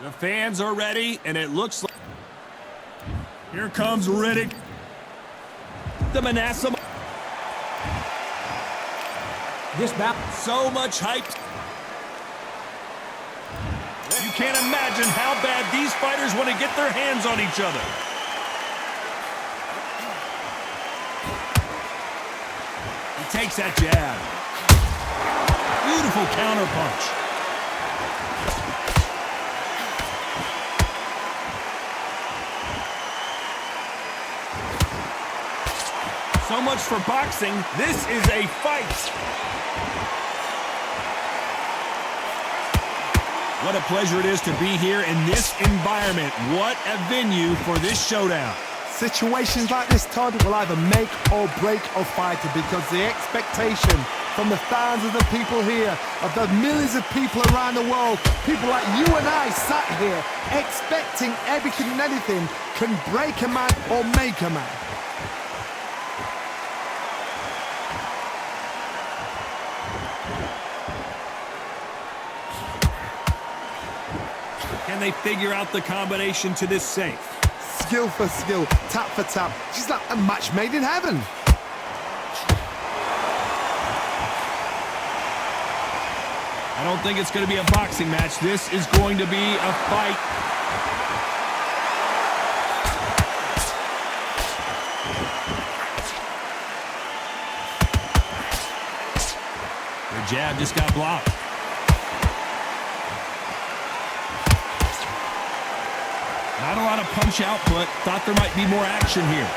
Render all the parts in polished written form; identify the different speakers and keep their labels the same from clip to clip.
Speaker 1: The fans are ready, and it looks like... Here comes Riddick. The Manasseh.
Speaker 2: This bout.
Speaker 1: So much hype. You can't imagine how bad these fighters want to get their hands on each other. He takes that jab. Beautiful counter punch. So much for boxing. This is a fight. What a pleasure it is to be here in this environment. What a venue for this showdown.
Speaker 3: Situations like this, Todd, will either make or break a fighter because the expectation from the thousands of people here, of the millions of people around the world, people like you and I sat here expecting everything and anything can break a man or make a man.
Speaker 1: Can they figure out the combination to this safe?
Speaker 3: Skill for skill, tap for tap. She's like a match made in heaven.
Speaker 1: I don't think it's going to be a boxing match. This is going to be a fight. The jab just got blocked. Not a lot of punch output. Thought there might be more action here.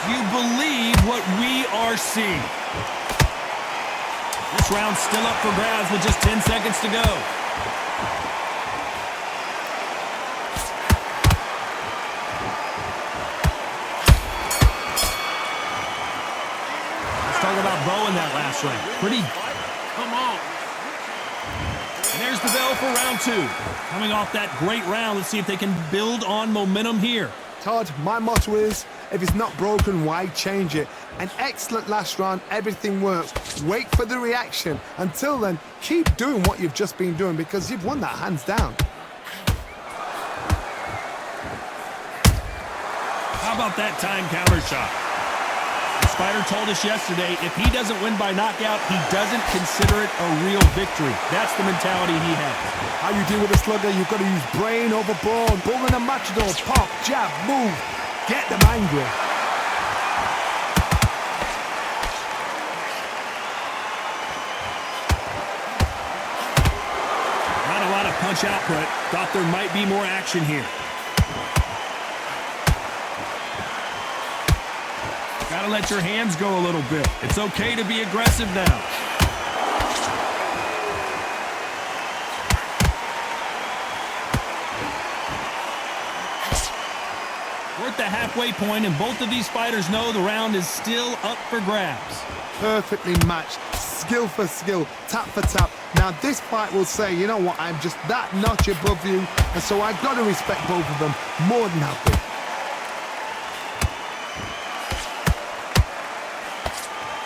Speaker 1: Do you believe what we are seeing? This round's still up for grabs with just 10 seconds to go. Talk about Bowe in that last round. Pretty. Come on. And there's the bell for round two. Coming off that great round, let's see if they can build on momentum here.
Speaker 3: Todd, my motto is, if it's not broken, why change it? An excellent last round, everything works. Wait for the reaction. Until then, keep doing what you've just been doing because you've won that hands down.
Speaker 1: How about that time counter shot? The fighter told us yesterday, if he doesn't win by knockout, he doesn't consider it a real victory. That's the mentality he has.
Speaker 3: How you deal with a slugger, you've got to use brain over brawn. Bull in a matador, pop, jab, move. Get them angry.
Speaker 1: Not a lot of punch output. Thought there might be more action here. Gotta let your hands go a little bit. It's okay to be aggressive now. We're at the halfway point, and both of these fighters know the round is still up for grabs.
Speaker 3: Perfectly matched, skill for skill, tap for tap. Now this fight will say, you know what, I'm just that notch above you, and so I've got to respect both of them more than happy.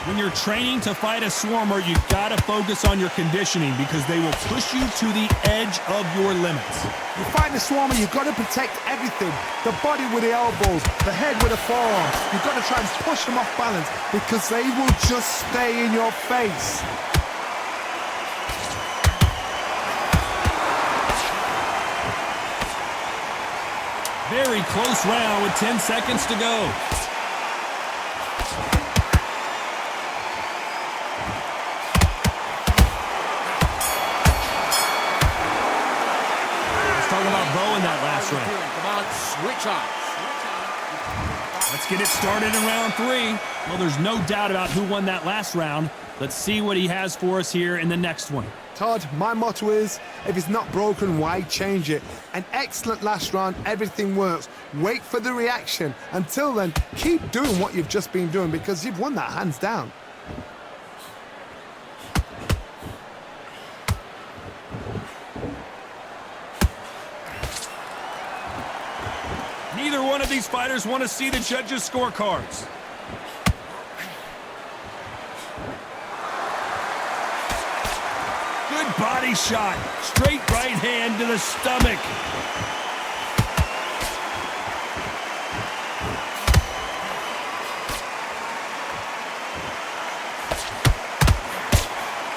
Speaker 1: When you're training to fight a swarmer, you've got to focus on your conditioning because they will push you to the edge of your limits.
Speaker 3: You fight a swarmer, you've got to protect everything. The body with the elbows, the head with the forearms. You've got to try and push them off balance because they will just stay in your face.
Speaker 1: Very close round with 10 seconds to go. Bowe in that last round.
Speaker 2: Come on, switch on.
Speaker 1: Let's get it started in round three. Well, there's no doubt about who won that last round. Let's see what he has for us here in the next one.
Speaker 3: Todd, my motto is, if it's not broken, why change it? An excellent last round, everything works. Wait for the reaction. Until then, keep doing what you've just been doing because you've won that hands down.
Speaker 1: Neither one of these fighters want to see the judges' scorecards. Good body shot. Straight right hand to the stomach.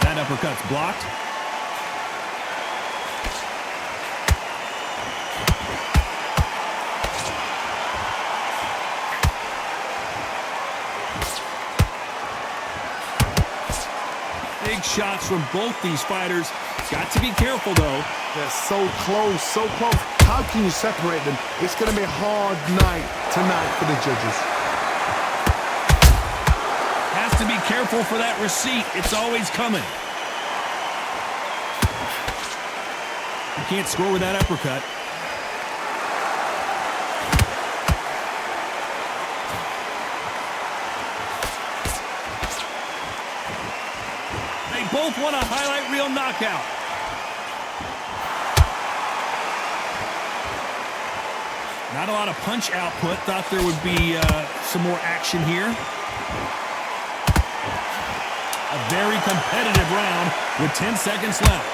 Speaker 1: That uppercut's blocked. Big shots from both these fighters. Got to be careful, though.
Speaker 3: They're so close, so close. How can you separate them? It's going to be a hard night tonight for the judges.
Speaker 1: Has to be careful for that receipt. It's always coming. You can't score with that uppercut. They both want a highlight reel knockout. Not a lot of punch output. Thought there would be some more action here. A very competitive round with 10 seconds left.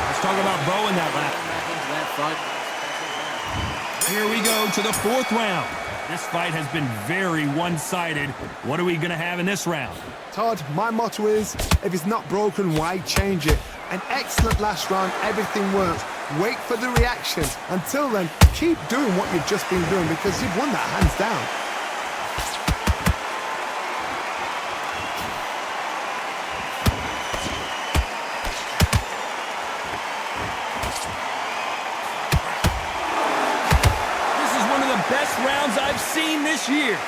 Speaker 1: Let's talk about Bowe in that lap. Here we go to the fourth round. This fight has been very one-sided. What are we going to have in this round?
Speaker 3: Todd, my motto is, if it's not broken, why change it? An excellent last round, everything works. Wait for the reactions. Until then, keep doing what you've just been doing because you've won that hands down.
Speaker 1: This is one of the best rounds I've seen this year.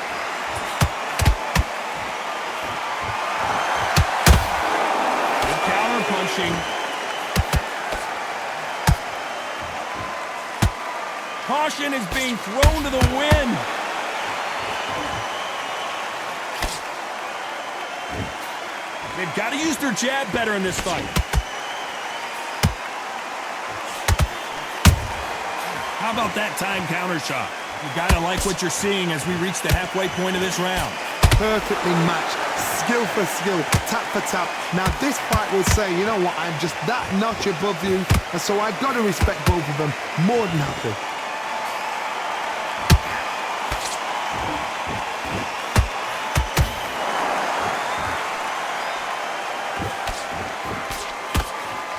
Speaker 1: Good counter punching. Caution is being thrown to the wind. They've got to use their jab better in this fight. How about that time counter shot? You gotta like what you're seeing as we reach the halfway point of this round.
Speaker 3: Perfectly matched, skill for skill, tap for tap. Now this fight will say, you know what, I'm just that notch above you, and so I've got to respect both of them more than happy.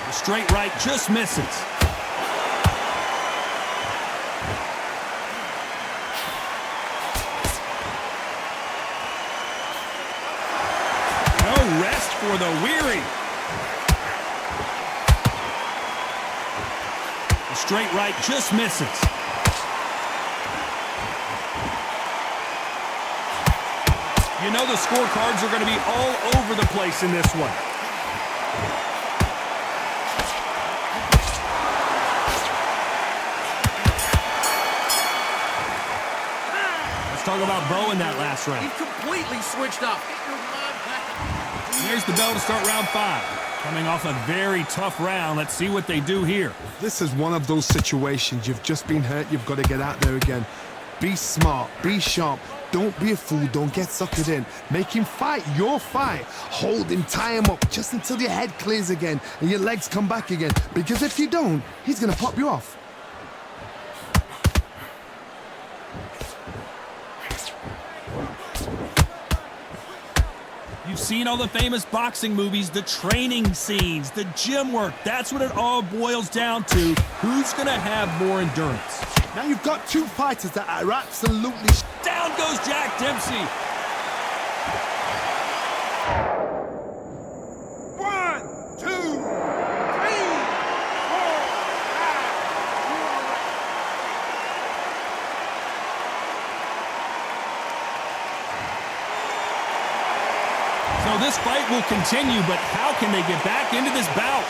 Speaker 1: The straight right just misses. Rest for the weary. The straight right just misses. You know the scorecards are going to be all over the place in this one. Let's talk about Bowe in that last round.
Speaker 2: He completely switched up.
Speaker 1: There's the bell to start round 5. Coming off a very tough round. Let's see what they do here.
Speaker 3: This is one of those situations. You've just been hurt. You've got to get out there again. Be smart. Be sharp. Don't be a fool. Don't get suckered in. Make him fight your fight. Hold him. Tie him up just until your head clears again and your legs come back again. Because if you don't, he's going to pop you off.
Speaker 1: You've seen all the famous boxing movies, the training scenes, the gym work. That's what it all boils down to. Who's going to have more endurance?
Speaker 3: Now you've got two fighters that are absolutely...
Speaker 1: Down goes Jack Dempsey.
Speaker 2: 1, 2, 3, 4, 5.
Speaker 1: So this fight will continue, but how can they get back into this bout?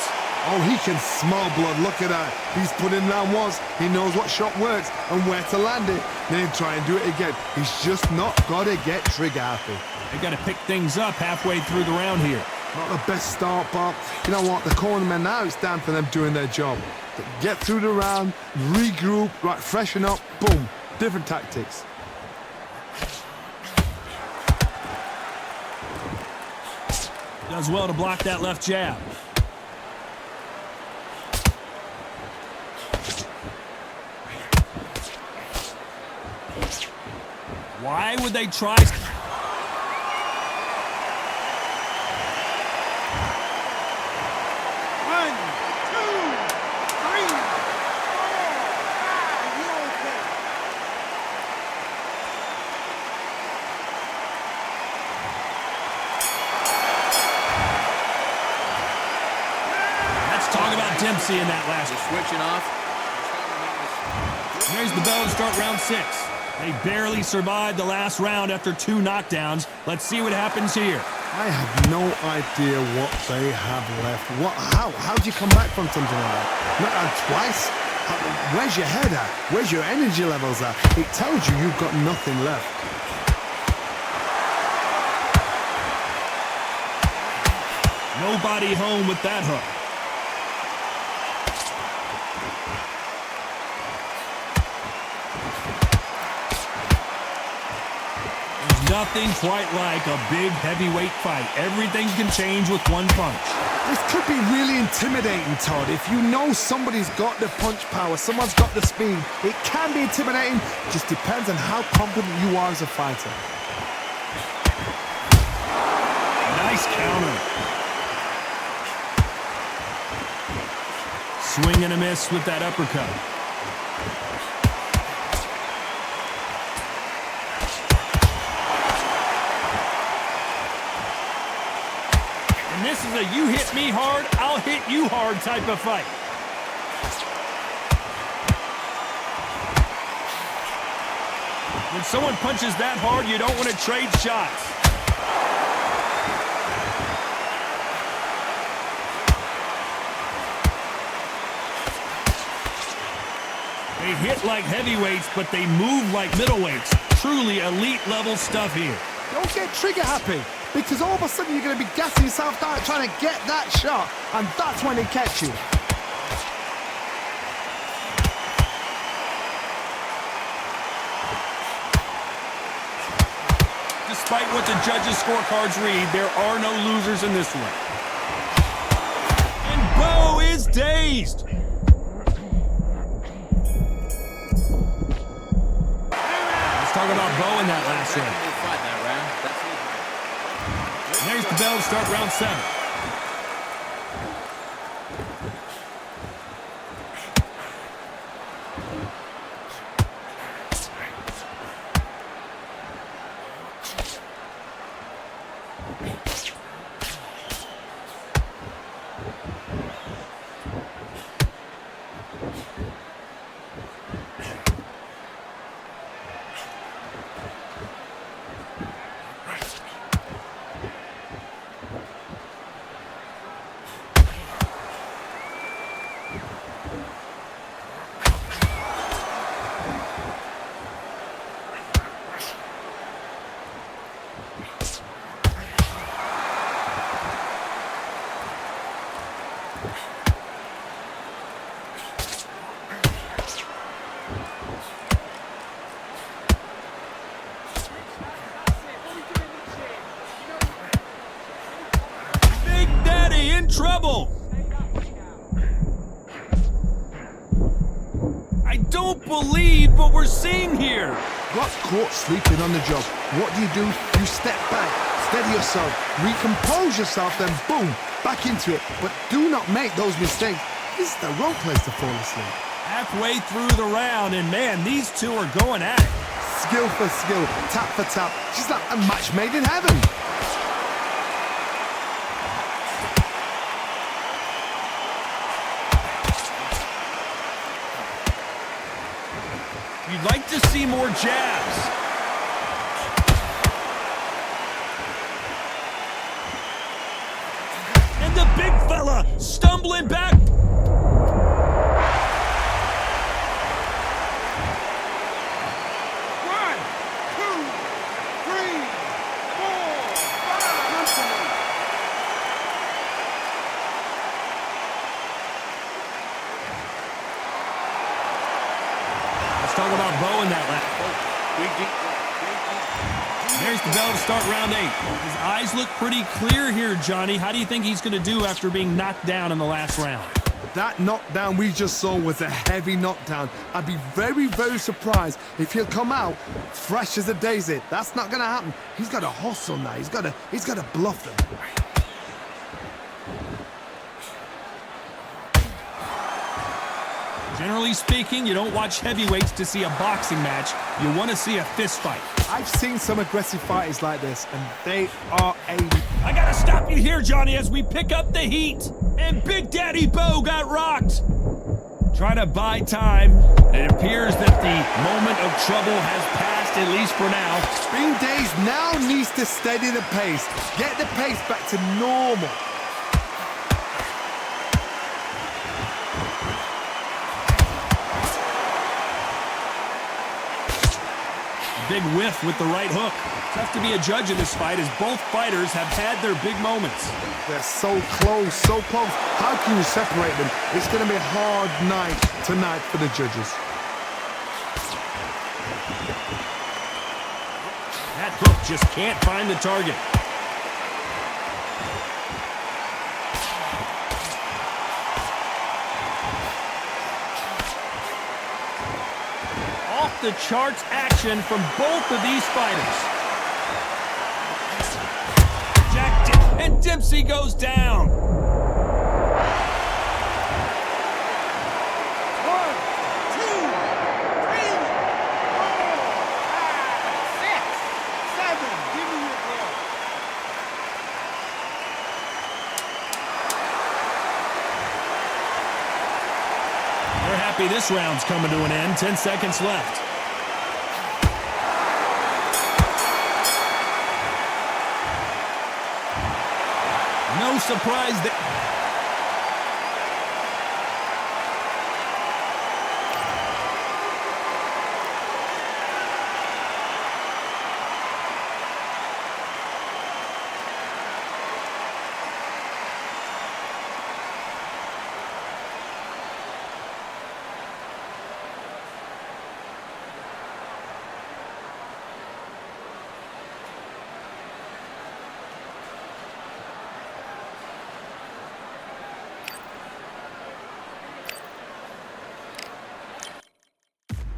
Speaker 3: Oh, he can smell blood. Look at that. He's put in round once. He knows what shot works and where to land it. Then he'll try and do it again. He's just not got to get trigger happy.
Speaker 1: They got to pick things up halfway through the round here.
Speaker 3: Not the best start, but you know what? The cornermen now, it's down for them doing their job. Get through the round, regroup, right, freshen up, boom. Different tactics.
Speaker 1: Does well to block that left jab. Why would they try? Talk about Dempsey in that last.
Speaker 2: Switching off.
Speaker 1: There's the bell to start round 6. They barely survived the last round after 2 knockdowns. Let's see what happens here.
Speaker 3: I have no idea what they have left. How do you come back from something like that? Not out twice? Where's your head at? Where's your energy levels at? It tells you you've got nothing left.
Speaker 1: Nobody home with that hook. Nothing quite like a big heavyweight fight. Everything can change with one punch.
Speaker 3: This could be really intimidating, Todd. If you know somebody's got the punch power, someone's got the speed, it can be intimidating. It just depends on how confident you are as a fighter.
Speaker 1: Nice counter. Swing and a miss with that uppercut. This is a you hit me hard, I'll hit you hard type of fight. When someone punches that hard, you don't want to trade shots. They hit like heavyweights, but they move like middleweights. Truly elite level stuff here.
Speaker 3: Don't get trigger happy, because all of a sudden you're going to be gassing yourself down trying to get that shot, and that's when they catch you.
Speaker 1: Despite what the judges' scorecards read, there are no losers in this one. And Bowe is dazed. Let's talk about Bowe in that last round. There's the bell to start round 7. Trouble. I don't believe what we're seeing here.
Speaker 3: Got caught sleeping on the job. What do? You step back, steady yourself, recompose yourself, then boom, back into it. But do not make those mistakes. This is the wrong place to fall asleep.
Speaker 1: Halfway through the round, and man, these two are going at it.
Speaker 3: Skill for skill, tap for tap. Just like a match made in heaven.
Speaker 1: You'd like to see more jabs. And the big fella stumbling back.
Speaker 2: One, two, three, four.
Speaker 1: about Bowe in that lap. There's the bell to start round 8. His eyes look pretty clear here, Johnny. How do you think he's going to do after being knocked down in the last round?
Speaker 3: That knockdown we just saw was a heavy knockdown. I'd be very, very surprised if he'll come out fresh as a daisy. That's not going to happen. He's got to hustle now. He's got to bluff them.
Speaker 1: Generally speaking, you don't watch heavyweights to see a boxing match. You want to see a fist fight.
Speaker 3: I've seen some aggressive fighters like this, and they are
Speaker 1: I gotta stop you here, Johnny, as we pick up the heat. And Big Daddy Bowe got rocked. Trying to buy time. It appears that the moment of trouble has passed, at least for now.
Speaker 3: Spring Days now needs to steady the pace. Get the pace back to normal.
Speaker 1: Big whiff with the right hook. Tough to be a judge in this fight as both fighters have had their big moments.
Speaker 3: They're so close, so close. How can you separate them? It's going to be a hard night tonight for the judges.
Speaker 1: That hook just can't find the target. Off the charts action from both of these fighters. And Dempsey goes down. 1, 2, 3, 4,
Speaker 2: 5, 6, 7. Give me your ball.
Speaker 1: They're happy this round's coming to an end. 10 seconds left. No surprise that